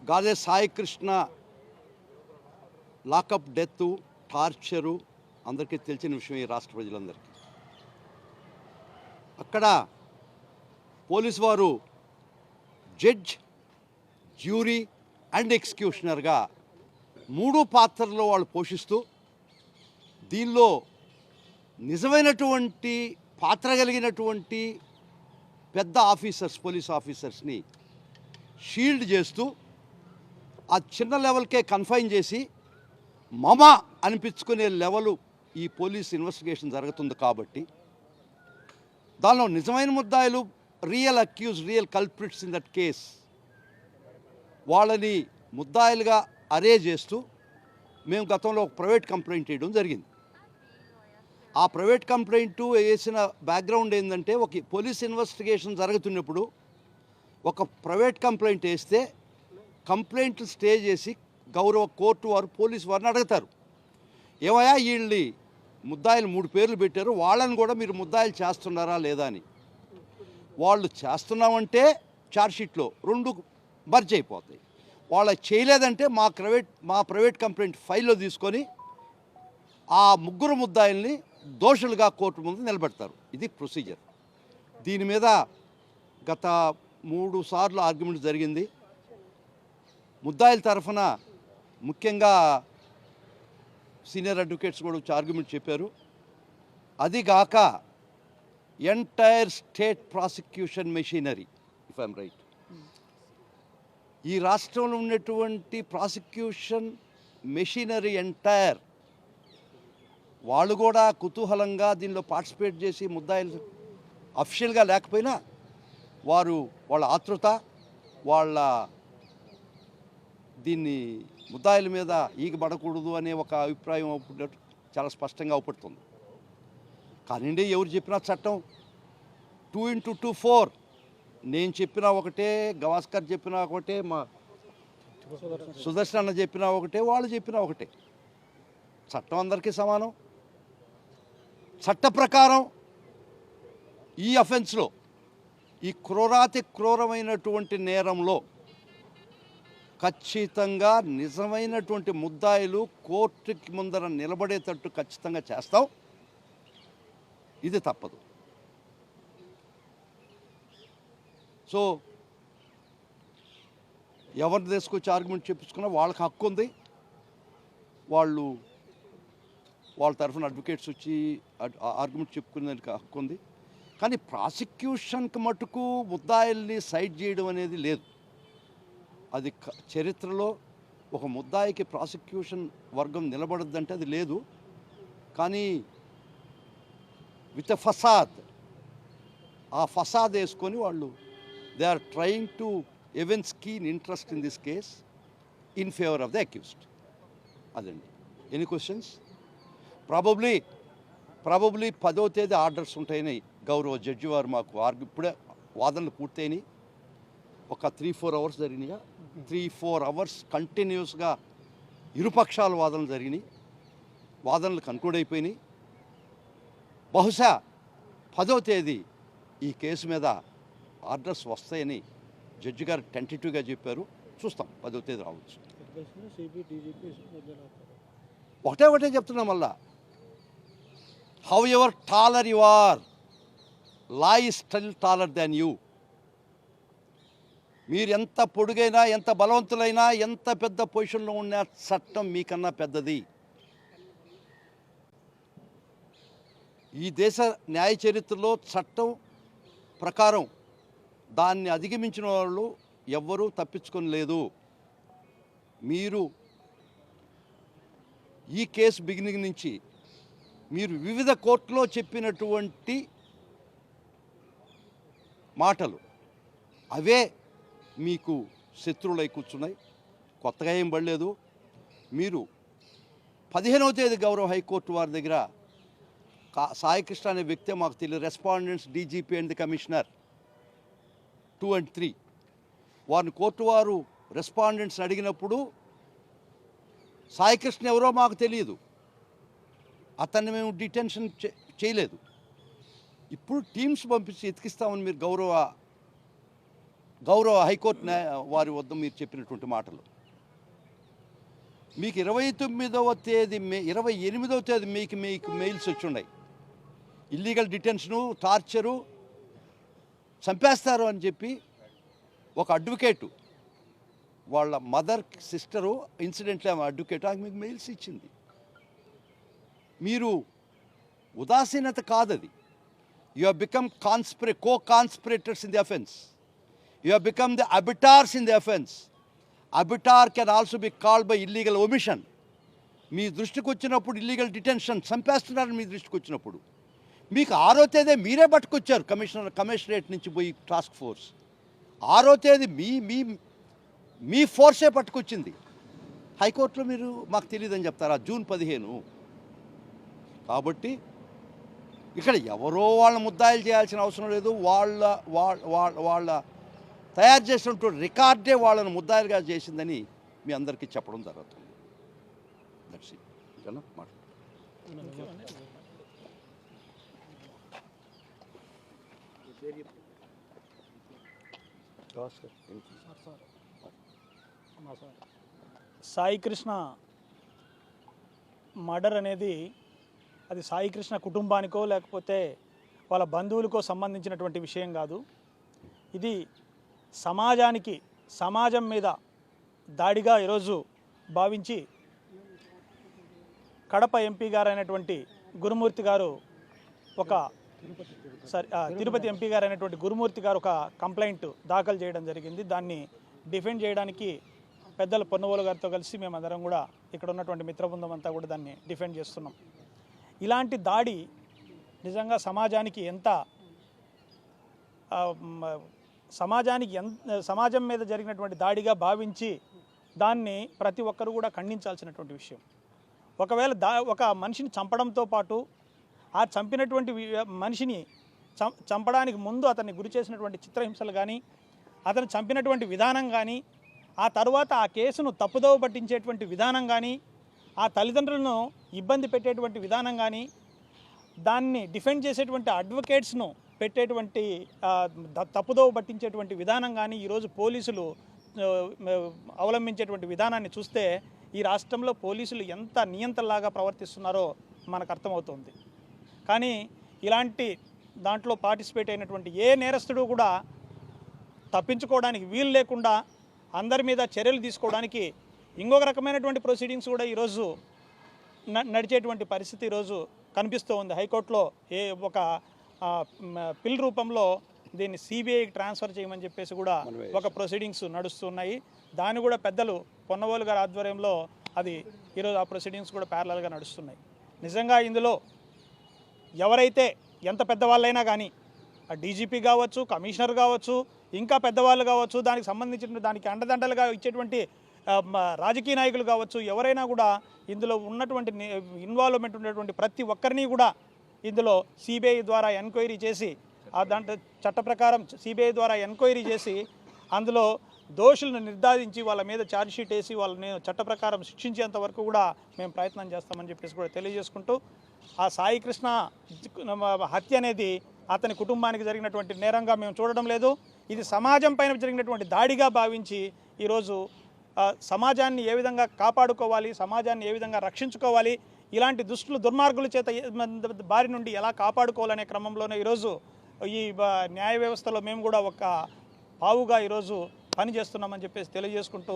Gade Sai Krishna lockup death, torture అందరికీ తెలిసిన విషయం ఈ రాష్ట్ర ప్రజలందరికీ. అక్కడ పోలీసు వారు జడ్జ్, జ్యూరీ అండ్ ఎగ్జిక్యూషనర్గా 3 పాత్రల్లో వాళ్ళు పోషిస్తూ దీనిలో నిజమైనటువంటి పాత్ర కలిగినటువంటి పెద్ద ఆఫీసర్స్, పోలీస్ ఆఫీసర్స్ని షీల్డ్ చేస్తూ ఆ చిన్న లెవెల్కే కన్ఫైన్ చేసి మమ అనిపించుకునే లెవెలు ఈ పోలీస్ ఇన్వెస్టిగేషన్ జరుగుతుంది. కాబట్టి దానిలో నిజమైన ముద్దాయిలు, real accuse, real culprits in that case, వాళ్ళని ముద్దాయిలుగా అరేంజ్ చేస్తూ మేము గతంలో ఒక ప్రైవేట్ కంప్లైంట్ వేయడం జరిగింది. ఆ ప్రైవేట్ కంప్లైంట్ వేసిన బ్యాక్గ్రౌండ్ ఏంటంటే, ఒక పోలీస్ ఇన్వెస్టిగేషన్ జరుగుతున్నప్పుడు ఒక ప్రైవేట్ కంప్లైంట్ వేస్తే కంప్లైంట్ స్టే చేసి గౌరవ కోర్టు వారు పోలీసు వారిని అడుగుతారు, ఏమయ్యా వీళ్ళని ముద్దాయిలు 3 పేర్లు పెట్టారు, వాళ్ళని కూడా మీరు ముద్దాయిలు చేస్తున్నారా లేదా అని. వాళ్ళు చేస్తున్నామంటే ఛార్జ్షీట్లో 2 మర్జ్ అయిపోతాయి. వాళ్ళు చేయలేదంటే మా ప్రైవేట్ కంప్లైంట్ ఫైల్లో తీసుకొని ఆ 3 ముద్దాయిల్ని దోషులుగా కోర్టు ముందు నిలబెడతారు. ఇది ప్రొసీజర్. దీని మీద గత 3 సార్లు ఆర్గ్యుమెంట్ జరిగింది. ముద్దాయిల తరఫున ముఖ్యంగా సీనియర్ అడ్వకేట్స్ కూడా వచ్చి ఆర్గ్యుమెంట్ చెప్పారు. అదిగాక entire state prosecution machinery, if I'm right, ఈ రాష్ట్రంలో ఉన్నటువంటి ప్రాసిక్యూషన్ మెషినరీ ఎంటైర్ వాళ్ళు కూడా కుతూహలంగా దీనిలో పార్టిసిపేట్ చేసి ముద్దాయిలు అఫీషియల్గా లేకపోయినా వాళ్ళ ఆతృత, వాళ్ళ దీన్ని ముద్దాయిల మీద ఈగబడకూడదు అనే ఒక అభిప్రాయం అవుతున్నట్టు చాలా స్పష్టంగా అవుపడుతుంది. కానివ్వండి, ఎవరు చెప్పినా చట్టం 2x2 4, నేను చెప్పినా ఒకటే, గవాస్కర్ చెప్పినా ఒకటే, మా సుదర్శన్ అన్న చెప్పినా ఒకటే, వాళ్ళు చెప్పినా ఒకటే. చట్టం అందరికీ సమానం. చట్ట ప్రకారం ఈ అఫెన్స్లో, ఈ క్రూరాతి క్రూరమైనటువంటి నేరంలో ఖచ్చితంగా నిజమైనటువంటి ముద్దాయిలు కోర్టుకి ముందర నిలబడేటట్టు ఖచ్చితంగా చేస్తాం. ఇది తప్పదు. సో ఎవరిని తీసుకొచ్చి ఆర్గ్యుమెంట్ చెప్పించుకున్నా వాళ్ళకి హక్కు ఉంది. వాళ్ళ తరఫున అడ్వకేట్స్ వచ్చి ఆర్గ్యుమెంట్ చెప్పుకునేందుకు హక్కు ఉంది. కానీ ప్రాసిక్యూషన్కి మటుకు ముద్దాయిల్ని సైడ్ చేయడం అనేది లేదు. అది చరిత్రలో ఒక ముద్దాయికి ప్రాసిక్యూషన్ వర్గం నిలబడద్దంటే అది లేదు. కానీ విత్ ఎ ఫసాద్, ఆ ఫసాద్ వేసుకొని వాళ్ళు they are trying to evince keen interest in this case in favour of the accused. అదండి. Any questions? ప్రాబబ్లీ 10వ తేదీ ఆర్డర్స్ ఉంటాయని గౌరవ జడ్జి వారు మాకు ఇప్పుడే వాదనలు పూర్తయినాయి. ఒక 3-4 అవర్స్ జరిగినాయి. 3-4 అవర్స్ కంటిన్యూస్గా ఇరుపక్షాల వాదనలు జరిగినాయి. వాదనలు కన్క్లూడ్ అయిపోయినాయి. బహుశా 10వ తేదీ ఈ కేసు మీద ఆర్డర్స్ వస్తాయని జడ్జి గారు టెంటేటివ్గా చెప్పారు. చూస్తాం, 10వ తేదీ రావచ్చు. ఒకటే చెప్తున్నాం మళ్ళా, however taller you are, law is still taller than you. మీరు ఎంత పొడుగైనా, ఎంత బలవంతులైనా, ఎంత పెద్ద పొజిషన్లో ఉన్న చట్టం మీకన్నా పెద్దది. ఈ దేశ న్యాయ చరిత్రలో చట్టం ప్రకారం దాన్ని అధిగమించిన వాళ్ళు ఎవ్వరూ తప్పించుకొని లేదు. మీరు ఈ కేసు బిగినింగ్ నుంచి మీరు వివిధ కోర్టులో చెప్పినటువంటి మాటలు అవే మీకు శత్రువులై కూర్చున్నాయి. కొత్తగా ఏం పడలేదు. మీరు 15వ తేదీ గౌరవ హైకోర్టు వారి దగ్గర సాయి కృష్ణ అనే వ్యక్తే మాకు తెలియదు, respondents, DGP and the commissioner 2 and 3 వారిని కోర్టు వారు రెస్పాండెంట్స్ అడిగినప్పుడు సాయి కృష్ణ ఎవరో మాకు తెలియదు, అతన్ని మేము డిటెన్షన్ చేయలేదు. ఇప్పుడు టీమ్స్ పంపించి ఎతికిస్తామని మీరు గౌరవ గౌరవ హైకోర్టు వారి వద్ద మీరు చెప్పినటువంటి మాటలు. మీకు 29వ తేదీ 28వ తేదీ మీకు మెయిల్స్ వచ్చి ఉన్నాయి. ఇల్లీగల్ డిటెన్షను, టార్చరు, చంపేస్తారు అని చెప్పి ఒక అడ్వకేటు, వాళ్ళ మదర్ సిస్టరు ఇన్సిడెంట్లో ఆమె అడ్వకేట్, ఆమె మీకు మెయిల్స్ ఇచ్చింది. మీరు ఉదాసీనత కాదది. You have become co-conspirators in the offense. You have become the abettors in the offense. Abettor can also be called by illegal omission. మీ దృష్టికి వచ్చినప్పుడు ఇల్లీగల్ డిటెన్షన్, చంపేస్తున్నారని మీ దృష్టికి వచ్చినప్పుడు మీకు 6వ తేదీ మీరే పట్టుకొచ్చారు కమిషనరేట్ నుంచి పోయి టాస్క్ ఫోర్స్. 6వ తేదీ మీ ఫోర్సే పట్టుకొచ్చింది. హైకోర్టులో మీరు మాకు తెలియదని చెప్తారా? జూన్ 15. కాబట్టి ఇక్కడ ఎవరో వాళ్ళ ముద్దాయిలు చేయాల్సిన అవసరం లేదు. వాళ్ళ తయారు చేసినటువంటి రికార్డే వాళ్ళని ముద్దాయిలుగా చేసిందని మీ అందరికీ చెప్పడం జరుగుతుంది. That's it. ఓకేనా? సాయి కృష్ణ మర్డర్ అనేది అది సాయి కృష్ణ కుటుంబానికో లేకపోతే వాళ్ళ బంధువులకో సంబంధించినటువంటి విషయం కాదు. ఇది సమాజం మీద దాడిగా ఈరోజు భావించి కడప ఎంపీ గారు అయినటువంటి గురుమూర్తి గారు తిరుపతి ఎంపీ గారు అయినటువంటి గురుమూర్తి గారు ఒక కంప్లైంట్ దాఖలు చేయడం జరిగింది. దాన్ని డిఫెండ్ చేయడానికి పెద్దలు పొన్నవోలు గారితో కలిసి మేమందరం కూడా ఇక్కడ ఉన్నటువంటి మిత్రబృందం అంతా కూడా దాన్ని డిఫెండ్ చేస్తున్నాం. ఇలాంటి దాడి నిజంగా సమాజం మీద జరిగినటువంటి దాడిగా భావించి దాన్ని ప్రతి ఒక్కరు కూడా ఖండించాల్సినటువంటి విషయం. ఒకవేళ ఒక మనిషిని చంపడంతో పాటు ఆ చంపినటువంటి మనిషిని చంపడానికి ముందు అతన్ని గురి చేసినటువంటి చిత్రహింసలు కానీ, అతను చంపినటువంటి విధానం కానీ, ఆ తర్వాత ఆ కేసును తప్పుదోవ పట్టించేటువంటి విధానం కానీ, ఆ తల్లిదండ్రులను ఇబ్బంది పెట్టేటువంటి విధానం కానీ, దాన్ని డిఫెండ్ చేసేటువంటి అడ్వకేట్స్ను పెట్టేటువంటి తప్పుదోవ పట్టించేటువంటి విధానం కానీ ఈరోజు పోలీసులు అవలంబించేటువంటి విధానాన్ని చూస్తే ఈ రాష్ట్రంలో పోలీసులు ఎంత నియంతలాగా ప్రవర్తిస్తున్నారో మనకు అర్థమవుతుంది. కానీ ఇలాంటి దాంట్లో పార్టిసిపేట్ అయినటువంటి ఏ నేరస్తుడు కూడా తప్పించుకోవడానికి వీలు లేకుండా అందరి మీద చర్యలు తీసుకోవడానికి ఇంకొక రకమైనటువంటి ప్రొసీడింగ్స్ కూడా ఈరోజు నడిచేటువంటి పరిస్థితి ఈరోజు కనిపిస్తూ ఉంది. హైకోర్టులో ఒక పిల్ రూపంలో దీన్ని సిబిఐకి ట్రాన్స్ఫర్ చేయమని చెప్పేసి కూడా ఒక ప్రొసీడింగ్స్ నడుస్తున్నాయి. దాన్ని కూడా పెద్దలు పొన్నవోలు గారి ఆధ్వర్యంలో అది ఈరోజు ఆ ప్రొసీడింగ్స్ కూడా ప్యారలల్గా నడుస్తున్నాయి. నిజంగా ఇందులో ఎవరైతే ఎంత పెద్దవాళ్ళైనా కానీ, ఆ డీజీపీ కావచ్చు, కమిషనర్ కావచ్చు, ఇంకా పెద్దవాళ్ళు కావచ్చు, దానికి సంబంధించిన దానికి అండదండలుగా ఇచ్చేటువంటి రాజకీయ నాయకులు కావచ్చు, ఎవరైనా కూడా ఇందులో ఉన్నటువంటి ఇన్వాల్వ్మెంట్ ఉన్నటువంటి ప్రతి ఒక్కరిని కూడా ఇందులో సిబిఐ ద్వారా ఎంక్వైరీ చేసి దాంట్లో చట్ట ప్రకారం సిబిఐ ద్వారా ఎంక్వైరీ చేసి అందులో దోషులను నిర్ధారించి వాళ్ళ మీద ఛార్జ్షీట్ వేసి వాళ్ళని చట్ట ప్రకారం శిక్షించేంత వరకు కూడా మేము ప్రయత్నం చేస్తామని చెప్పేసి కూడా తెలియజేసుకుంటూ, ఆ సాయి కృష్ణ హత్య అనేది అతని కుటుంబానికి జరిగినటువంటి నేరంగా మేము చూడడం లేదు. ఇది సమాజం పైన జరిగినటువంటి దాడిగా భావించి ఈరోజు సమాజాన్ని ఏ విధంగా కాపాడుకోవాలి, సమాజాన్ని ఏ విధంగా రక్షించుకోవాలి, ఇలాంటి దుర్మార్గుల చేత బారి నుండి ఎలా కాపాడుకోవాలనే క్రమంలోనే ఈరోజు ఈ న్యాయ వ్యవస్థలో మేము కూడా ఒక పావుగా ఈరోజు పనిచేస్తున్నామని చెప్పేసి తెలియజేసుకుంటూ,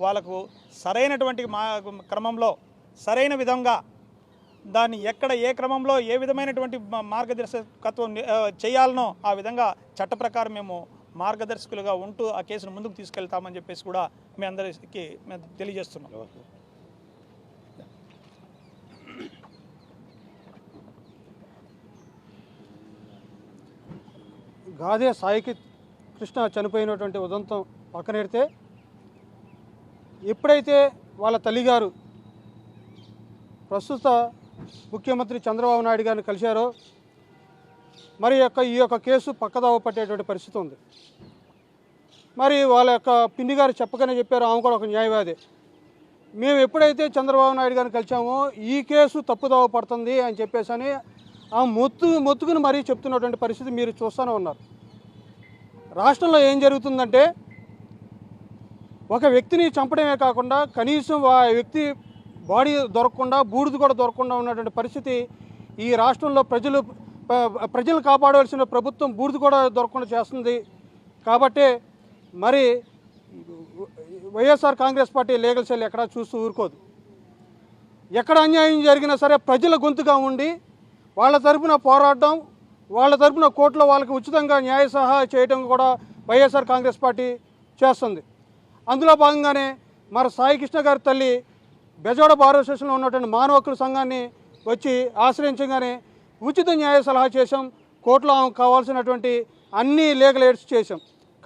వాళ్ళకు సరైనటువంటి క్రమంలో సరైన విధంగా దాన్ని ఎక్కడ ఏ క్రమంలో ఏ విధమైనటువంటి మార్గదర్శకత్వం చేయాలనో ఆ విధంగా చట్ట ప్రకారం మేము మార్గదర్శకులుగా ఉంటూ ఆ కేసును ముందుకు తీసుకెళ్తామని చెప్పేసి కూడా మీ అందరికీ మేము తెలియజేస్తున్నాం. గాదే సాయి కృష్ణ చనిపోయినటువంటి ఉదంతం పక్కనెడితే, ఎప్పుడైతే వాళ్ళ తల్లిగారు ప్రస్తుత ముఖ్యమంత్రి చంద్రబాబు నాయుడు గారిని కలిశారో మరి ఈ యొక్క కేసు పక్కదావ పట్టేటువంటి పరిస్థితి ఉంది. మరి వాళ్ళ యొక్క పిన్ని గారు చెప్పగానే చెప్పారు, ఆమె కూడా ఒక న్యాయవాది. మేము ఎప్పుడైతే చంద్రబాబు నాయుడు గారిని కలిసామో ఈ కేసు తప్పుదావ పడుతుంది అని చెప్పేసి ఆమె మొత్తుకుని మరీ చెప్తున్నటువంటి పరిస్థితి మీరు చూస్తూనే ఉన్నారు. రాష్ట్రంలో ఏం జరుగుతుందంటే ఒక వ్యక్తిని చంపడమే కాకుండా కనీసం ఆ వ్యక్తి బాడీ దొరకకుండా బూడిద కూడా దొరకకుండా ఉన్నటువంటి పరిస్థితి ఈ రాష్ట్రంలో ప్రజలు కాపాడవలసిన ప్రభుత్వం బూడిద కూడా దొరకకుండా చేస్తుంది. కాబట్టి మరి YSR Congress party legal cell ఎక్కడా చూస్తూ ఊరుకోదు. ఎక్కడ అన్యాయం జరిగినా సరే ప్రజల గొంతుగా ఉండి వాళ్ళ తరపున పోరాడడం, వాళ్ళ తరపున కోర్టులో వాళ్ళకి ఉచితంగా న్యాయ సహాయం చేయడం కూడా వైఎస్ఆర్ కాంగ్రెస్ పార్టీ చేస్తుంది. అందులో భాగంగానే మరి సాయి కృష్ణ గారి తల్లి బెజవాడ బార్ అసోసియేషన్లో ఉన్నటువంటి మానవ హక్కుల సంఘాన్ని వచ్చి ఆశ్రయించగానే ఉచిత న్యాయ సలహా చేశాం. కోర్టులో ఆమెకు కావాల్సినటువంటి అన్ని లీగల్ ఎయిడ్స్ చేశాం.